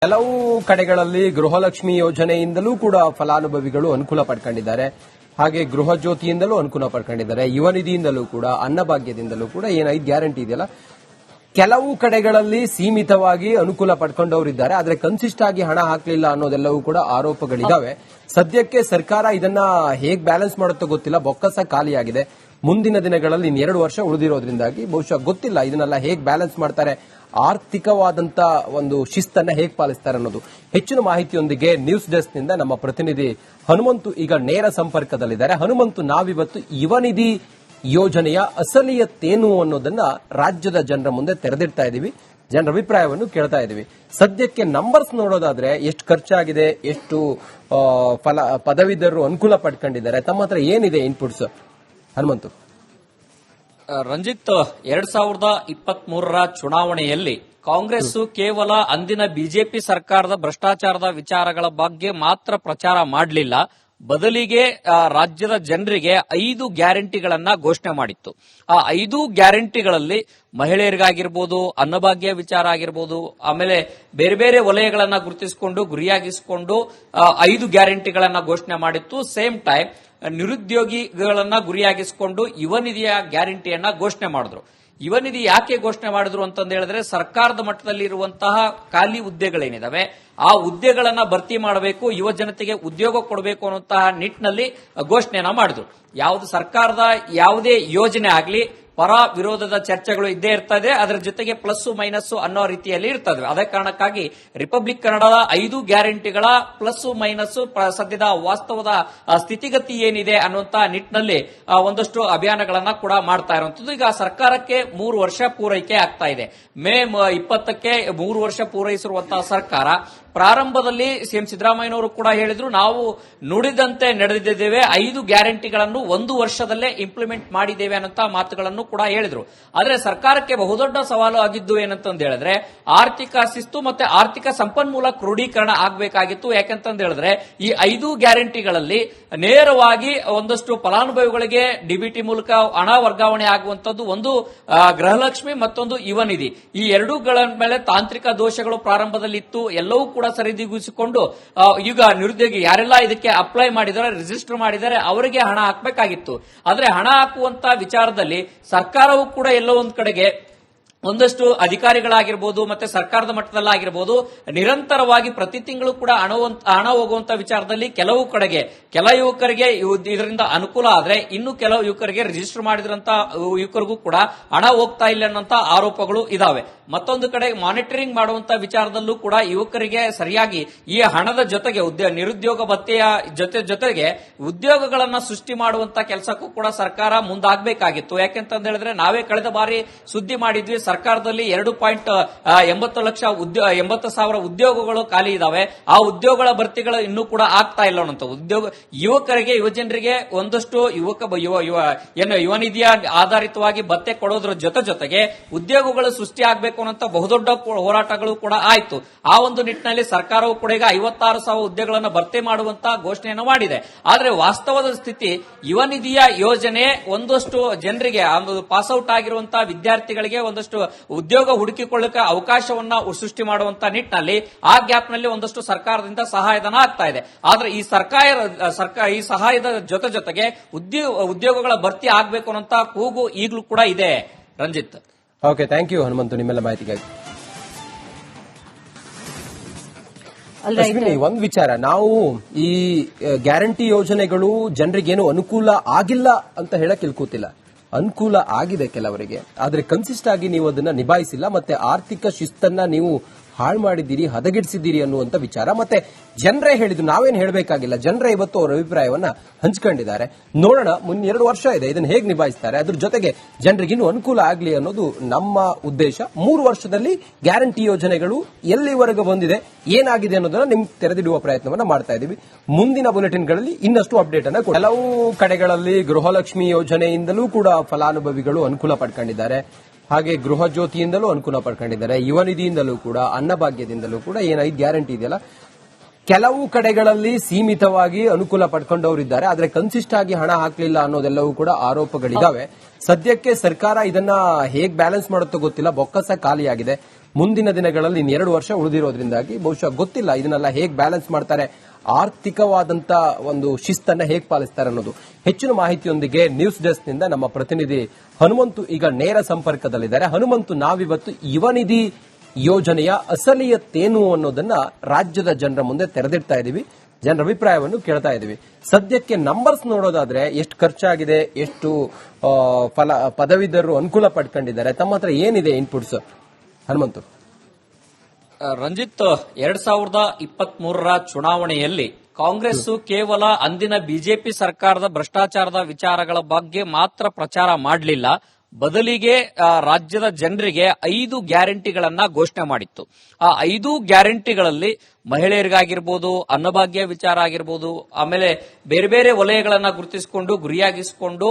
ಕೆಲವು ಕಡೆಗಳಲ್ಲಿ ಗೃಹಲಕ್ಷ್ಮಿ ಯೋಜನೆಯಿಂದಲೂ ಕೂಡ ಫಲಾನುಭವಿಗಳು ಅನುಕೂಲ ಪಡ್ಕೊಂಡಿದ್ದಾರೆ. ಹಾಗೆ ಗೃಹ ಜ್ಯೋತಿಯಿಂದಲೂ ಅನುಕೂಲ ಪಡ್ಕೊಂಡಿದ್ದಾರೆ. ಯುವ ನಿಧಿಯಿಂದಲೂ ಕೂಡ, ಅನ್ನಭಾಗ್ಯದಿಂದಲೂ ಕೂಡ ಏನು 5 ಗ್ಯಾರಂಟಿ ಇದೆಯಲ್ಲ, ಕೆಲವು ಕಡೆಗಳಲ್ಲಿ ಸೀಮಿತವಾಗಿ ಅನುಕೂಲ ಪಡ್ಕೊಂಡವರಿದ್ದಾರೆ. ಆದ್ರೆ ಕನ್ಸಿಸ್ಟ್ ಆಗಿ ಹಣ ಹಾಕಲಿಲ್ಲ ಅನ್ನೋದೆಲ್ಲವೂ ಕೂಡ ಆರೋಪಗಳಿದಾವೆ. ಸದ್ಯಕ್ಕೆ ಸರ್ಕಾರ ಇದನ್ನ ಹೇಗ್ ಬ್ಯಾಲೆನ್ಸ್ ಮಾಡುತ್ತೋ ಗೊತ್ತಿಲ್ಲ. ಬೊಕ್ಕಸ ಖಾಲಿಯಾಗಿದೆ. ಮುಂದಿನ ದಿನಗಳಲ್ಲಿ ಇನ್ನು 2 ವರ್ಷ ಉಳಿದಿರೋದ್ರಿಂದಾಗಿ ಬಹುಶಃ ಗೊತ್ತಿಲ್ಲ ಇದನ್ನೆಲ್ಲ ಹೇಗ್ ಬ್ಯಾಲೆನ್ಸ್ ಮಾಡ್ತಾರೆ, ಆರ್ಥಿಕವಾದಂತ ಒಂದು ಶಿಸ್ತನ್ನ ಹೇಗೆ ಪಾಲಿಸ್ತಾರೆ ಅನ್ನೋದು. ಹೆಚ್ಚಿನ ಮಾಹಿತಿಯೊಂದಿಗೆ ನ್ಯೂಸ್ ಡೆಸ್ಕ್ ನಿಂದ ನಮ್ಮ ಪ್ರತಿನಿಧಿ ಹನುಮಂತು ಈಗ ನೇರ ಸಂಪರ್ಕದಲ್ಲಿದ್ದಾರೆ. ಹನುಮಂತು, ನಾವಿವತ್ತು ಯುವ ನಿಧಿ ಯೋಜನೆಯ ಅಸಲಿಯತ್ತೇನು ಅನ್ನೋದನ್ನ ರಾಜ್ಯದ ಜನರ ಮುಂದೆ ತೆರೆದಿಡ್ತಾ ಇದೀವಿ. ಜನರ ಅಭಿಪ್ರಾಯವನ್ನು ಕೇಳ್ತಾ ಇದೀವಿ. ಸದ್ಯಕ್ಕೆ ನಂಬರ್ಸ್ ನೋಡೋದಾದ್ರೆ ಎಷ್ಟು ಖರ್ಚಾಗಿದೆ, ಎಷ್ಟು ಪದವೀಧರರು ಅನುಕೂಲ ಪಡ್ಕೊಂಡಿದ್ದಾರೆ, ತಮ್ಮ ಹತ್ರ ಏನಿದೆ ಇನ್ಪುಟ್ಸ್ ಹನುಮಂತು? ರಂಜಿತ್, 2023ರ ಚುನಾವಣೆಯಲ್ಲಿ ಕಾಂಗ್ರೆಸ್ ಕೇವಲ ಅಂದಿನ ಬಿಜೆಪಿ ಸರ್ಕಾರದ ಭ್ರಷ್ಟಾಚಾರದ ವಿಚಾರಗಳ ಬಗ್ಗೆ ಮಾತ್ರ ಪ್ರಚಾರ ಮಾಡಲಿಲ್ಲ. ಬದಲಿಗೆ ರಾಜ್ಯದ ಜನರಿಗೆ 5 ಗ್ಯಾರಂಟಿಗಳನ್ನ ಘೋಷಣೆ ಮಾಡಿತ್ತು. ಆ 5 ಗ್ಯಾರಂಟಿಗಳಲ್ಲಿ ಮಹಿಳೆಯರಿಗಾಗಿರ್ಬೋದು, ಅನ್ನಭಾಗ್ಯ ವಿಚಾರ ಆಗಿರ್ಬೋದು, ಆಮೇಲೆ ಬೇರೆ ಬೇರೆ ವಲಯಗಳನ್ನ ಗುರುತಿಸಿಕೊಂಡು ಗುರಿಯಾಗಿಸಿಕೊಂಡು 5 ಗ್ಯಾರಂಟಿಗಳನ್ನ ಘೋಷಣೆ ಮಾಡಿತ್ತು. ಸೇಮ್ ಟೈಮ್ ನಿರುದ್ಯೋಗಿಗಳನ್ನ ಗುರಿಯಾಗಿಸಿಕೊಂಡು ಯುವ ನಿಧಿಯ ಗ್ಯಾರಂಟಿಯನ್ನ ಘೋಷಣೆ ಮಾಡಿದ್ರು. ಯುವ ನಿಧಿ ಯಾಕೆ ಘೋಷಣೆ ಮಾಡಿದ್ರು ಅಂತಂದು ಹೇಳಿದ್ರೆ, ಸರ್ಕಾರದ ಮಟ್ಟದಲ್ಲಿ ಇರುವಂತಹ ಖಾಲಿ ಹುದ್ದೆಗಳೇನಿದಾವೆ ಆ ಹುದ್ದೆಗಳನ್ನ ಭರ್ತಿ ಮಾಡಬೇಕು, ಯುವ ಜನತೆಗೆ ಉದ್ಯೋಗ ಕೊಡಬೇಕು ಅನ್ನುವಂತಹ ನಿಟ್ಟಿನಲ್ಲಿ ಘೋಷಣೆಯನ್ನ ಮಾಡಿದ್ರು. ಯಾವುದು ಸರ್ಕಾರದ ಯಾವುದೇ ಯೋಜನೆ ಆಗಲಿ ಪರ ವಿರೋಧದ ಚರ್ಚೆಗಳು ಇದ್ದೇ ಇರ್ತದೆ. ಅದರ ಜೊತೆಗೆ ಪ್ಲಸ್ ಮೈನಸ್ ಅನ್ನೋ ರೀತಿಯಲ್ಲಿ ಇರ್ತದೆ. ಅದೇ ಕಾರಣಕ್ಕಾಗಿ ರಿಪಬ್ಲಿಕ್ ಕನ್ನಡದ 5 ಗ್ಯಾರಂಟಿಗಳ ಪ್ಲಸ್ ಮೈನಸ್ ಸದ್ಯದ ವಾಸ್ತವದ ಸ್ಥಿತಿಗತಿ ಏನಿದೆ ಅನ್ನುವಂತಹ ನಿಟ್ಟಿನಲ್ಲಿ ಒಂದಷ್ಟು ಅಭಿಯಾನಗಳನ್ನ ಕೂಡ ಮಾಡ್ತಾ ಇರುವಂತದ್ದು. ಈಗ ಸರ್ಕಾರಕ್ಕೆ 3 ವರ್ಷ ಪೂರೈಕೆ ಆಗ್ತಾ ಇದೆ. ಮೇ 20ಕ್ಕೆ 3 ವರ್ಷ ಪೂರೈಸಿರುವಂತಹ ಸರ್ಕಾರ ಪ್ರಾರಂಭದಲ್ಲಿ ಸಿಎಂ ಸಿದ್ದರಾಮಯ್ಯನವರು ಕೂಡ ಹೇಳಿದ್ರು, ನಾವು ನುಡಿದಂತೆ ನಡೆದಿದ್ದೇವೆ, 5 ಗ್ಯಾರಂಟಿಗಳನ್ನು 1 ವರ್ಷದಲ್ಲೇ ಇಂಪ್ಲಿಮೆಂಟ್ ಮಾಡಿದ್ದೇವೆ ಅನ್ನೋ ಮಾತುಗಳನ್ನು ಕೂಡ ಹೇಳಿದ್ರು. ಆದ್ರೆ ಸರ್ಕಾರಕ್ಕೆ ಬಹುದೊಡ್ಡ ಸವಾಲು ಆಗಿದ್ದು ಏನಂತಂದು ಹೇಳಿದ್ರೆ, ಆರ್ಥಿಕ ಶಿಸ್ತು ಮತ್ತೆ ಆರ್ಥಿಕ ಸಂಪನ್ಮೂಲ ಕ್ರೋಢೀಕರಣ ಆಗಬೇಕಾಗಿತ್ತು. ಯಾಕಂತಂದು ಹೇಳಿದ್ರೆ ಈ 5 ಗ್ಯಾರಂಟಿಗಳಲ್ಲಿ ನೇರವಾಗಿ ಒಂದಷ್ಟು ಫಲಾನುಭವಿಗಳಿಗೆ ಡಿಬಿಟಿ ಮೂಲಕ ಹಣ ವರ್ಗಾವಣೆ ಆಗುವಂತದ್ದು, ಒಂದು ಗೃಹಲಕ್ಷ್ಮಿ, ಮತ್ತೊಂದು ಯುವ ನಿಧಿ. ಈ ಎರಡೂಗಳ ಮೇಲೆ ತಾಂತ್ರಿಕ ದೋಷಗಳು ಪ್ರಾರಂಭದಲ್ಲಿ ಇತ್ತು. ಎಲ್ಲವೂ ಕೂಡ ಸರಿದೂಗಿಸಿಕೊಂಡು ಈಗ ನಿರುದ್ಯೋಗಿ ಯಾರೆಲ್ಲ ಇದಕ್ಕೆ ಅಪ್ಲೈ ಮಾಡಿದ್ದಾರೆ, ರಿಜಿಸ್ಟರ್ ಮಾಡಿದ್ದಾರೆ, ಅವರಿಗೆ ಹಣ ಹಾಕಬೇಕಾಗಿತ್ತು. ಆದ್ರೆ ಹಣ ಹಾಕುವಂತ ವಿಚಾರದಲ್ಲಿ ಸರ್ಕಾರವೂ ಕೂಡ ಎಲ್ಲೋ ಒಂದ್ ಕಡೆಗೆ ಒಂದಷ್ಟು ಅಧಿಕಾರಿಗಳಾಗಿರ್ಬೋದು ಮತ್ತೆ ಸರ್ಕಾರದ ಮಟ್ಟದಲ್ಲಾಗಿರ್ಬೋದು ನಿರಂತರವಾಗಿ ಪ್ರತಿ ತಿಂಗಳು ಕೂಡ ಹಣ ಹೋಗುವಂತ ವಿಚಾರದಲ್ಲಿ ಕೆಲವು ಕಡೆಗೆ ಕೆಲ ಯುವಕರಿಗೆ ಇದರಿಂದ ಅನುಕೂಲ ಆದ್ರೆ, ಇನ್ನು ಕೆಲವು ಯುವಕರಿಗೆ ರಿಜಿಸ್ಟರ್ ಮಾಡಿದ್ರಂತ ಯುವಕರಿಗೂ ಕೂಡ ಹಣ ಹೋಗ್ತಾ ಇಲ್ಲ ಅನ್ನೋಂತ ಆರೋಪಗಳು ಇದಾವೆ. ಮತ್ತೊಂದು ಕಡೆ ಮಾನಿಟರಿಂಗ್ ಮಾಡುವಂತ ವಿಚಾರದಲ್ಲೂ ಕೂಡ ಯುವಕರಿಗೆ ಸರಿಯಾಗಿ ಈ ಹಣದ ಜೊತೆಗೆ ನಿರುದ್ಯೋಗ ಭತ್ಯೆಯ ಜೊತೆಗೆ ಉದ್ಯೋಗಗಳನ್ನ ಸೃಷ್ಟಿ ಮಾಡುವಂತ ಕೆಲಸಕ್ಕೂ ಕೂಡ ಸರ್ಕಾರ ಮುಂದಾಗಬೇಕಾಗಿತ್ತು. ಯಾಕೆಂತ ಹೇಳಿದ್ರೆ ನಾವೇ ಕಳೆದ ಬಾರಿ ಸುದ್ದಿ ಮಾಡಿದ್ವಿ, ಸರ್ಕಾರದಲ್ಲಿ 2.80 ಉದ್ಯೋಗಗಳು ಖಾಲಿ ಇದಾವೆ. ಆ ಉದ್ಯೋಗಗಳ ಭರ್ತಿಗಳು ಇನ್ನೂ ಕೂಡ ಆಗ್ತಾ ಇಲ್ಲ ಅನ್ನೋ ಯುವಕರಿಗೆ, ಯುವಜನರಿಗೆ ಒಂದಷ್ಟು ಯುವ ನಿಧಿಯ ಆಧಾರಿತವಾಗಿ ಭತ್ಯೆ ಕೊಡೋದ್ರ ಜೊತೆಗೆ ಉದ್ಯೋಗಗಳು ಸೃಷ್ಟಿ ಆಗಬೇಕು ಅನ್ನೋ ಬಹುದೊಡ್ಡ ಹೋರಾಟಗಳು ಕೂಡ ಆಯ್ತು. ಆ ಒಂದು ನಿಟ್ಟಿನಲ್ಲಿ ಸರ್ಕಾರವು ಕೂಡ ಈಗ 56,000 ಹುದ್ದೆಗಳನ್ನು ಭರ್ತಿ ಮಾಡುವಂತ ಘೋಷಣೆಯನ್ನು ಮಾಡಿದೆ. ಆದ್ರೆ ವಾಸ್ತವದ ಸ್ಥಿತಿ, ಯುವ ನಿಧಿಯ ಯೋಜನೆ ಒಂದಷ್ಟು ಜನರಿಗೆ, ಪಾಸ್ಔಟ್ ಆಗಿರುವಂತಹ ವಿದ್ಯಾರ್ಥಿಗಳಿಗೆ ಒಂದಷ್ಟು ಉದ್ಯೋಗ ಹುಡುಕಿಕೊಳ್ಳಕ್ಕೆ ಅವಕಾಶವನ್ನ ಸೃಷ್ಟಿ ಮಾಡುವಂತ ನಿಟ್ಟಿನಲ್ಲಿ ಆ ಗ್ಯಾಪ್ ನಲ್ಲಿ ಒಂದಷ್ಟು ಸರ್ಕಾರದಿಂದ ಸಹಾಯಧನ ಆಗ್ತಾ ಇದೆ. ಆದ್ರೆ ಈ ಈ ಸಹಾಯದ ಜೊತೆಗೆ ಉದ್ಯೋಗಗಳ ಭರ್ತಿ ಆಗಬೇಕು ಅನ್ನೋಂತ ಕೂಗು ಈಗಲೂ ಕೂಡ ಇದೆ. Ranjith, okay, thank you Hanumanthu ನಿಮ್ಮೆಲ್ಲ ಮಾಹಿತಿಗಾಗಿ. ಒಂದು ವಿಚಾರ, ನಾವು ಈ ಗ್ಯಾರಂಟಿ ಯೋಜನೆಗಳು ಜನರಿಗೇನು ಅನುಕೂಲ ಆಗಿಲ್ಲ ಅಂತ ಹೇಳಕ್ ಕೂತಿಲ್ಲ. ಅನುಕೂಲ ಆಗಿದೆ ಕೆಲವರಿಗೆ, ಆದ್ರೆ ಕನ್ಸಿಸ್ಟ್ ಆಗಿ ನೀವು ಅದನ್ನ ನಿಭಾಯಿಸಿಲ್ಲ, ಮತ್ತೆ ಆರ್ಥಿಕ ಶಿಸ್ತನ್ನ ನೀವು ಹಾಳು ಮಾಡಿದ್ದೀರಿ, ಹದಗೆಡಿಸಿದ್ದೀರಿ ಅನ್ನುವಂತ ವಿಚಾರ. ಮತ್ತೆ ಜನರೇ ಹೇಳಿದ್ರು, ನಾವೇನು ಹೇಳಬೇಕಾಗಿಲ್ಲ. ಜನರೇ ಇವತ್ತು ಅವರ ಅಭಿಪ್ರಾಯವನ್ನ ಹಂಚಿಕೊಂಡಿದ್ದಾರೆ. ನೋಡೋಣ, ಮುಂದೆ 2 ವರ್ಷ ಇದೆ, ಇದನ್ನ ಹೇಗೆ ನಿಭಾಯಿಸ್ತಾರೆ. ಅದ್ರ ಜೊತೆಗೆ ಜನರಿಗಿನ್ನೂ ಅನುಕೂಲ ಆಗಲಿ ಅನ್ನೋದು ನಮ್ಮ ಉದ್ದೇಶ. 3 ವರ್ಷದಲ್ಲಿ ಗ್ಯಾರಂಟಿ ಯೋಜನೆಗಳು ಎಲ್ಲಿವರೆಗೂ ಬಂದಿದೆ, ಏನಾಗಿದೆ ಅನ್ನೋದನ್ನ ನಿಮ್ಗೆ ತೆರೆದಿಡುವ ಪ್ರಯತ್ನವನ್ನ ಮಾಡ್ತಾ ಇದೀವಿ. ಮುಂದಿನ ಬುಲೆಟಿನ್ಗಳಲ್ಲಿ ಇನ್ನಷ್ಟು ಅಪ್ಡೇಟ್ ಅನ್ನ ಕೆಲವು ಕಡೆಗಳಲ್ಲಿ ಗೃಹಲಕ್ಷ್ಮಿ ಯೋಜನೆಯಿಂದಲೂ ಕೂಡ ಫಲಾನುಭವಿಗಳು ಅನುಕೂಲ ಪಡ್ಕೊಂಡಿದ್ದಾರೆ. ಹಾಗೆ ಗೃಹ ಜ್ಯೋತಿಯಿಂದಲೂ ಅನುಕೂಲ ಪಡ್ಕೊಂಡಿದ್ದಾರೆ. ಯುವ ನಿಧಿಯಿಂದಲೂ ಕೂಡ, ಅನ್ನಭಾಗ್ಯದಿಂದಲೂ ಕೂಡ ಏನು 5 ಗ್ಯಾರಂಟಿ ಇದೆಯಲ್ಲ, ಕೆಲವು ಕಡೆಗಳಲ್ಲಿ ಸೀಮಿತವಾಗಿ ಅನುಕೂಲ ಪಡ್ಕೊಂಡವರಿದ್ದಾರೆ. ಆದ್ರೆ ಕನ್ಸಿಸ್ಟ್ ಆಗಿ ಹಣ ಹಾಕಲಿಲ್ಲ ಅನ್ನೋದೆಲ್ಲವೂ ಕೂಡ ಆರೋಪಗಳಿದಾವೆ. ಸದ್ಯಕ್ಕೆ ಸರ್ಕಾರ ಇದನ್ನ ಹೇಗ್ ಬ್ಯಾಲೆನ್ಸ್ ಮಾಡುತ್ತೋ ಗೊತ್ತಿಲ್ಲ. ಬೊಕ್ಕಸ ಖಾಲಿಯಾಗಿದೆ. ಮುಂದಿನ ದಿನಗಳಲ್ಲಿ ಇನ್ನು 2 ವರ್ಷ ಉಳಿದಿರೋದ್ರಿಂದಾಗಿ ಬಹುಶಃ ಗೊತ್ತಿಲ್ಲ ಇದನ್ನೆಲ್ಲ ಹೇಗೆ ಬ್ಯಾಲೆನ್ಸ್ ಮಾಡ್ತಾರೆ, ಆರ್ಥಿಕವಾದಂತ ಒಂದು ಶಿಸ್ತನ್ನ ಹೇಗೆ ಪಾಲಿಸ್ತಾರೆ ಅನ್ನೋದು. ಹೆಚ್ಚಿನ ಮಾಹಿತಿಯೊಂದಿಗೆ ನ್ಯೂಸ್ ಡೆಸ್ಕ್ ನಿಂದ ನಮ್ಮ ಪ್ರತಿನಿಧಿ ಹನುಮಂತು ಈಗ ನೇರ ಸಂಪರ್ಕದಲ್ಲಿದ್ದಾರೆ. ಹನುಮಂತು, ನಾವಿವತ್ತು ಯುವ ನಿಧಿ ಯೋಜನೆಯ ಅಸಲಿಯತ್ತೇನು ಅನ್ನೋದನ್ನ ರಾಜ್ಯದ ಜನರ ಮುಂದೆ ತೆರೆದಿಡ್ತಾ ಇದೀವಿ, ಜನರ ಅಭಿಪ್ರಾಯವನ್ನು ಕೇಳ್ತಾ ಇದೀವಿ. ಸದ್ಯಕ್ಕೆ ನಂಬರ್ಸ್ ನೋಡೋದಾದ್ರೆ ಎಷ್ಟು ಖರ್ಚಾಗಿದೆ, ಎಷ್ಟು ಪದವೀಧರರು ಅನುಕೂಲ ಪಡ್ಕೊಂಡಿದ್ದಾರೆ, ತಮ್ಮ ಹತ್ರ ಏನಿದೆ ಇನ್ಪುಟ್ಸ್ ಹನುಮಂತು? ರಂಜಿತ್, 2023ರ ಚುನಾವಣೆಯಲ್ಲಿ ಕಾಂಗ್ರೆಸ್ ಕೇವಲ ಅಂದಿನ ಬಿಜೆಪಿ ಸರ್ಕಾರದ ಭ್ರಷ್ಟಾಚಾರದ ವಿಚಾರಗಳ ಬಗ್ಗೆ ಮಾತ್ರ ಪ್ರಚಾರ ಮಾಡಲಿಲ್ಲ, ಬದಲಿಗೆ ರಾಜ್ಯದ ಜನರಿಗೆ 5 ಗ್ಯಾರಂಟಿಗಳನ್ನ ಘೋಷಣೆ ಮಾಡಿತ್ತು. ಆ 5 ಗ್ಯಾರಂಟಿಗಳಲ್ಲಿ ಮಹಿಳೆಯರಿಗಾಗಿರ್ಬೋದು, ಅನ್ನಭಾಗ್ಯ ವಿಚಾರ ಆಗಿರ್ಬೋದು, ಆಮೇಲೆ ಬೇರೆ ಬೇರೆ ವಲಯಗಳನ್ನ ಗುರುತಿಸಿಕೊಂಡು ಗುರಿಯಾಗಿಸಿಕೊಂಡು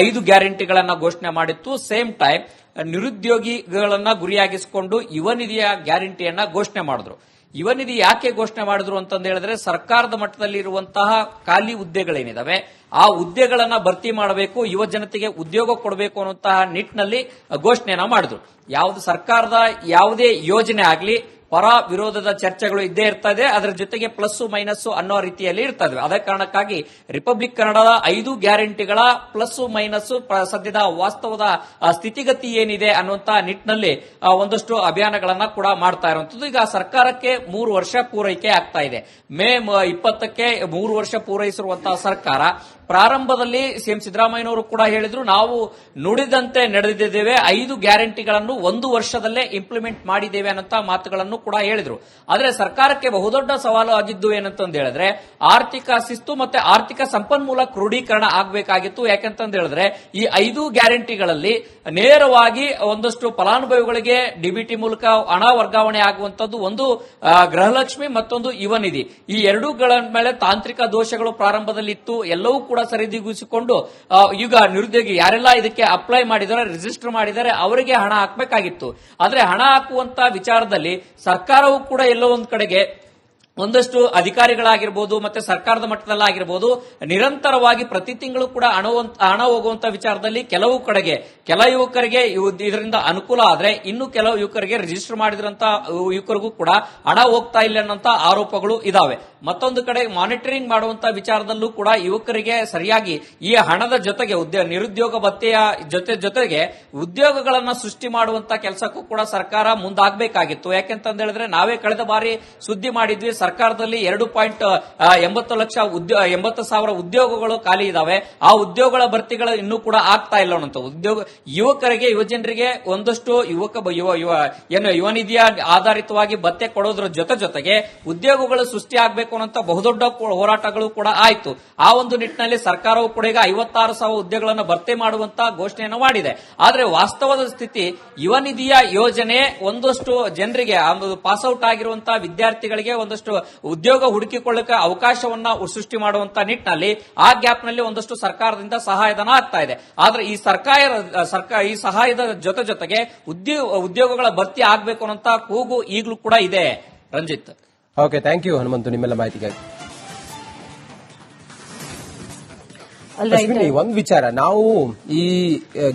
5 ಗ್ಯಾರಂಟಿಗಳನ್ನ ಘೋಷಣೆ ಮಾಡಿತ್ತು. ಸೇಮ್ ಟೈಮ್ ನಿರುದ್ಯೋಗಿಗಳನ್ನ ಗುರಿಯಾಗಿಸಿಕೊಂಡು ಯುವ ನಿಧಿಯ ಗ್ಯಾರಂಟಿಯನ್ನ ಘೋಷಣೆ ಮಾಡಿದ್ರು. ಯುವ ನಿಧಿ ಯಾಕೆ ಘೋಷಣೆ ಮಾಡಿದ್ರು ಅಂತಂದು ಹೇಳಿದ್ರೆ, ಸರ್ಕಾರದ ಮಟ್ಟದಲ್ಲಿ ಇರುವಂತಹ ಖಾಲಿ ಹುದ್ದೆಗಳೇನಿದಾವೆ ಆ ಹುದ್ದೆಗಳನ್ನ ಭರ್ತಿ ಮಾಡಬೇಕು, ಯುವ ಜನತೆಗೆ ಉದ್ಯೋಗ ಕೊಡಬೇಕು ಅನ್ನುವಂತಹ ನಿಟ್ಟಿನಲ್ಲಿ ಘೋಷಣೆಯನ್ನ ಮಾಡಿದ್ರು. ಯಾವ್ದು ಸರ್ಕಾರದ ಯಾವುದೇ ಯೋಜನೆ ಆಗ್ಲಿ ಪರ ವಿರೋಧದ ಚರ್ಚೆಗಳು ಇದ್ದೇ ಇರ್ತದೆ, ಅದರ ಜೊತೆಗೆ ಪ್ಲಸ್ ಮೈನಸ್ ಅನ್ನೋ ರೀತಿಯಲ್ಲಿ ಇರ್ತದೆ. ಅದೇ ಕಾರಣಕ್ಕಾಗಿ ರಿಪಬ್ಲಿಕ್ ಕನ್ನಡದ 5 ಗ್ಯಾರಂಟಿಗಳ ಪ್ಲಸ್ ಮೈನಸ್ ಸದ್ಯದ ವಾಸ್ತವದ ಸ್ಥಿತಿಗತಿ ಏನಿದೆ ಅನ್ನುವಂತಹ ನಿಟ್ಟಿನಲ್ಲಿ ಒಂದಷ್ಟು ಅಭಿಯಾನಗಳನ್ನ ಕೂಡ ಮಾಡ್ತಾ ಇರುವಂತದ್ದು. ಈಗ ಸರ್ಕಾರಕ್ಕೆ 3 ವರ್ಷ ಪೂರೈಕೆ ಆಗ್ತಾ ಇದೆ. ಮೇ 20ಕ್ಕೆ 3 ವರ್ಷ ಪೂರೈಸಿರುವಂತಹ ಸರ್ಕಾರ ಪ್ರಾರಂಭದಲ್ಲಿ ಸಿಎಂ ಸಿದ್ದರಾಮಯ್ಯನವರು ಕೂಡ ಹೇಳಿದ್ರು, ನಾವು ನುಡಿದಂತೆ ನಡೆದಿದ್ದೇವೆ, 5 ಗ್ಯಾರಂಟಿಗಳನ್ನು 1 ವರ್ಷದಲ್ಲೇ ಇಂಪ್ಲಿಮೆಂಟ್ ಮಾಡಿದ್ದೇವೆ ಅನ್ನೋ ಮಾತುಗಳನ್ನು ಕೂಡ ಹೇಳಿದ್ರು. ಆದ್ರೆ ಸರ್ಕಾರಕ್ಕೆ ಬಹುದೊಡ್ಡ ಸವಾಲು ಆಗಿದ್ದು ಏನಂತಂದು ಹೇಳಿದ್ರೆ, ಆರ್ಥಿಕ ಶಿಸ್ತು ಮತ್ತೆ ಆರ್ಥಿಕ ಸಂಪನ್ಮೂಲ ಕ್ರೋಢೀಕರಣ ಆಗಬೇಕಾಗಿತ್ತು. ಯಾಕಂತಂದು ಹೇಳಿದ್ರೆ ಈ 5 ಗ್ಯಾರಂಟಿಗಳಲ್ಲಿ ನೇರವಾಗಿ ಒಂದಷ್ಟು ಫಲಾನುಭವಿಗಳಿಗೆ ಡಿಬಿಟಿ ಮೂಲಕ ಹಣ ವರ್ಗಾವಣೆ ಆಗುವಂತದ್ದು, ಒಂದು ಗೃಹಲಕ್ಷ್ಮಿ, ಮತ್ತೊಂದು ಯುವ ನಿಧಿ. ಈ ಎರಡೂಗಳ ಮೇಲೆ ತಾಂತ್ರಿಕ ದೋಷಗಳು ಪ್ರಾರಂಭದಲ್ಲಿ ಇತ್ತು, ಎಲ್ಲವೂ ಕೂಡ ಸರಿದೂಗಿಸಿಕೊಂಡು ಈಗ ನಿರುದ್ಯೋಗಿ ಯಾರೆಲ್ಲ ಇದಕ್ಕೆ ಅಪ್ಲೈ ಮಾಡಿದ್ದಾರೆ, ರಿಜಿಸ್ಟರ್ ಮಾಡಿದ್ದಾರೆ, ಅವರಿಗೆ ಹಣ ಹಾಕಬೇಕಾಗಿತ್ತು. ಆದ್ರೆ ಹಣ ಹಾಕುವಂತ ವಿಚಾರದಲ್ಲಿ ಸರ್ಕಾರವೂ ಕೂಡ ಎಲ್ಲೋ ಒಂದ್ ಕಡೆಗೆ ಒಂದಷ್ಟು ಅಧಿಕಾರಿಗಳಾಗಿರ್ಬೋದು ಮತ್ತೆ ಸರ್ಕಾರದ ಮಟ್ಟದಲ್ಲಾಗಿರ್ಬೋದು ನಿರಂತರವಾಗಿ ಪ್ರತಿ ತಿಂಗಳು ಕೂಡ ಹಣ ಹೋಗುವಂತ ವಿಚಾರದಲ್ಲಿ ಕೆಲವು ಕಡೆಗೆ ಕೆಲ ಯುವಕರಿಗೆ ಇದರಿಂದ ಅನುಕೂಲ ಆದ್ರೆ, ಇನ್ನು ಕೆಲವು ಯುವಕರಿಗೆ ರಿಜಿಸ್ಟರ್ ಮಾಡಿದ್ರಂತ ಯುವಕರಿಗೂ ಕೂಡ ಹಣ ಹೋಗ್ತಾ ಇಲ್ಲ ಅನ್ನೋಂತ ಆರೋಪಗಳು ಇದಾವೆ. ಮತ್ತೊಂದು ಕಡೆ ಮಾನಿಟರಿಂಗ್ ಮಾಡುವಂತ ವಿಚಾರದಲ್ಲೂ ಕೂಡ ಯುವಕರಿಗೆ ಸರಿಯಾಗಿ ಈ ಹಣದ ಜೊತೆಗೆ ನಿರುದ್ಯೋಗ ಭತ್ಯೆಯ ಜೊತೆಗೆ ಉದ್ಯೋಗಗಳನ್ನ ಸೃಷ್ಟಿ ಮಾಡುವಂತ ಕೆಲಸಕ್ಕೂ ಕೂಡ ಸರ್ಕಾರ ಮುಂದಾಗಬೇಕಾಗಿತ್ತು. ಯಾಕೆಂತಂದ ಹೇಳಿದ್ರೆ ನಾವೇ ಕಳೆದ ಬಾರಿ ಸುದ್ದಿ ಮಾಡಿದ್ವಿ, ಸರ್ಕಾರದಲ್ಲಿ 2.80 ಉದ್ಯೋಗಗಳು ಖಾಲಿ ಇದಾವೆ, ಆ ಉದ್ಯೋಗಗಳ ಭರ್ತಿಗಳು ಇನ್ನೂ ಕೂಡ ಆಗ್ತಾ ಇಲ್ಲ ಅನ್ನೋ ಯುವಕರಿಗೆ, ಯುವಜನರಿಗೆ ಒಂದಷ್ಟು ಯುವ ನಿಧಿಯ ಆಧಾರಿತವಾಗಿ ಭತ್ಯೆ ಕೊಡೋದ್ರ ಜೊತೆಗೆ ಉದ್ಯೋಗಗಳು ಸೃಷ್ಟಿ ಆಗಬೇಕು ಅನ್ನೋ ಬಹುದೊಡ್ಡ ಹೋರಾಟಗಳು ಕೂಡ ಆಯ್ತು. ಆ ಒಂದು ನಿಟ್ಟಿನಲ್ಲಿ ಸರ್ಕಾರವು ಕೂಡ ಈಗ 56,000 ಉದ್ಯೋಗಗಳನ್ನು ಭರ್ತಿ ಮಾಡುವಂತ ಘೋಷಣೆಯನ್ನು ಮಾಡಿದೆ. ಆದ್ರೆ ವಾಸ್ತವದ ಸ್ಥಿತಿ, ಯುವ ನಿಧಿಯ ಯೋಜನೆ ಒಂದಷ್ಟು ಜನರಿಗೆ ಪಾಸ್ ಔಟ್ ಆಗಿರುವಂತಹ ವಿದ್ಯಾರ್ಥಿಗಳಿಗೆ ಒಂದಷ್ಟು ಉದ್ಯೋಗ ಹುಡುಕಿಕೊಳ್ಳಕ್ಕೆ ಅವಕಾಶವನ್ನ ಸೃಷ್ಟಿ ಮಾಡುವಂತ ನಿಟ್ಟಿನಲ್ಲಿ ಆ ಗ್ಯಾಪ್ ನಲ್ಲಿ ಒಂದಷ್ಟು ಸರ್ಕಾರದಿಂದ ಸಹಾಯಧನ ಆಗ್ತಾ ಇದೆ. ಆದ್ರೆ ಈ ಈ ಸಹಾಯದ ಜೊತೆಗೆ ಉದ್ಯೋಗಗಳ ಭರ್ತಿ ಆಗಬೇಕು ಅನ್ನೋಂತ ಕೂಗು ಈಗಲೂ ಕೂಡ ಇದೆ. Ranjith, okay, thank you Hanumanthu ನಿಮ್ಮೆಲ್ಲ ಮಾಹಿತಿಗಾಗಿ. ಒಂದು ವಿಚಾರ, ನಾವು ಈ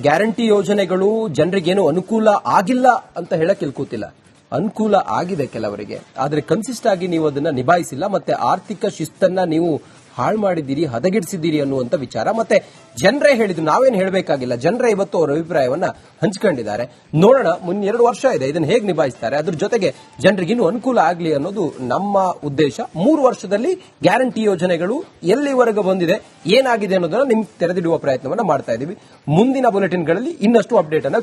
ಗ್ಯಾರಂಟಿ ಯೋಜನೆಗಳು ಜನರಿಗೇನು ಅನುಕೂಲ ಆಗಿಲ್ಲ ಅಂತ ಹೇಳಕ್ ಕೂತಿಲ್ಲ, ಅನುಕೂಲ ಆಗಿದೆ ಕೆಲವರಿಗೆ. ಆದ್ರೆ ಕನ್ಸಿಸ್ಟ್ ಆಗಿ ನೀವು ಅದನ್ನ ನಿಭಾಯಿಸಿಲ್ಲ, ಮತ್ತೆ ಆರ್ಥಿಕ ಶಿಸ್ತನ್ನ ನೀವು ಹಾಳು ಮಾಡಿದ್ದೀರಿ, ಹದಗೆಡಿಸಿದ್ದೀರಿ ಅನ್ನುವಂತ ವಿಚಾರ. ಮತ್ತೆ ಜನರೇ ಹೇಳಿದ್ರು, ನಾವೇನು ಹೇಳಬೇಕಾಗಿಲ್ಲ, ಜನರೇ ಇವತ್ತು ಅವರ ಅಭಿಪ್ರಾಯವನ್ನ ಹಂಚಿಕೊಂಡಿದ್ದಾರೆ. ನೋಡೋಣ ಮುಂದೆ 2 ವರ್ಷ ಇದೆ, ಇದನ್ನ ಹೇಗೆ ನಿಭಾಯಿಸ್ತಾರೆ, ಅದ್ರ ಜೊತೆಗೆ ಜನರಿಗೆ ಇನ್ನೂ ಅನುಕೂಲ ಆಗಲಿ ಅನ್ನೋದು ನಮ್ಮ ಉದ್ದೇಶ. 3 ವರ್ಷದಲ್ಲಿ ಗ್ಯಾರಂಟಿ ಯೋಜನೆಗಳು ಎಲ್ಲಿವರೆಗೂ ಬಂದಿದೆ, ಏನಾಗಿದೆ ಅನ್ನೋದನ್ನ ನಿಮ್ಗೆ ತೆರೆದಿಡುವ ಪ್ರಯತ್ನವನ್ನ ಮಾಡ್ತಾ ಇದೀವಿ. ಮುಂದಿನ ಬುಲೆಟಿನ್ಗಳಲ್ಲಿ ಇನ್ನಷ್ಟು ಅಪ್ಡೇಟ್ ಅನ್ನ